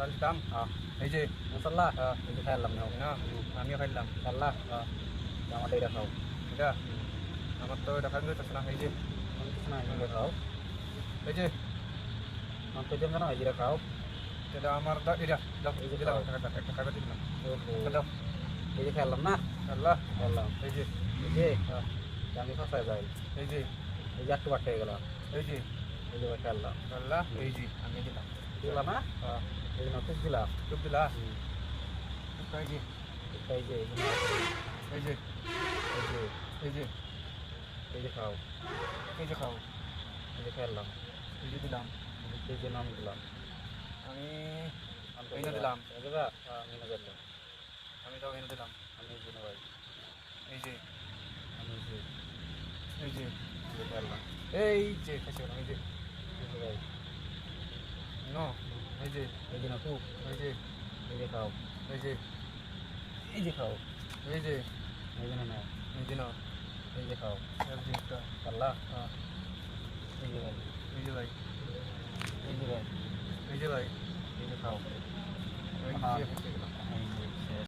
দিতাম এই যে মশলা এই যে খাইলাম না আমিও খাইলাম আল্লাহ আমার এটা খাও এটা আমার তো এটা খাইতে হইতেছে না এই যে না এটা খাও এই যে আমার তো যেন এই যে খাও এটা আমার এটা দাও এই যে দিলাম একটা খাইতে দিলাম দাও এই যে খাইলাম না আল্লাহ আল্লাহ এই যে আমি ফাঁসায় যাই এই যে একটু বাট হয়ে গেলাম এই যে খেললাম আল্লাহ এই যে আমি দিলাম দিলাম না এই জন্য টুক দিলা এই যে এই যে এই যে এই যে এই যে এই যে খাও এই যে খাও এই যে খেললাম এই যে দিলাম এই যে নাম দিলাম আমি এনে দিলাম আমি এনে দিলাম আমি তো এনে দিলাম আমি দিন ভাই এই যে আমি যে এই যে খেললাম এই যে খাইছে এই যে ভাই নো এই যে না খুব এই যে খাও এই যে খাও এই যে না এই যে না এই যে খাও এক জিনিসটা আল্লাহ এই যে ভাই এই যে ভাই এই যে ভাই এই যে ভাই এই যে খাও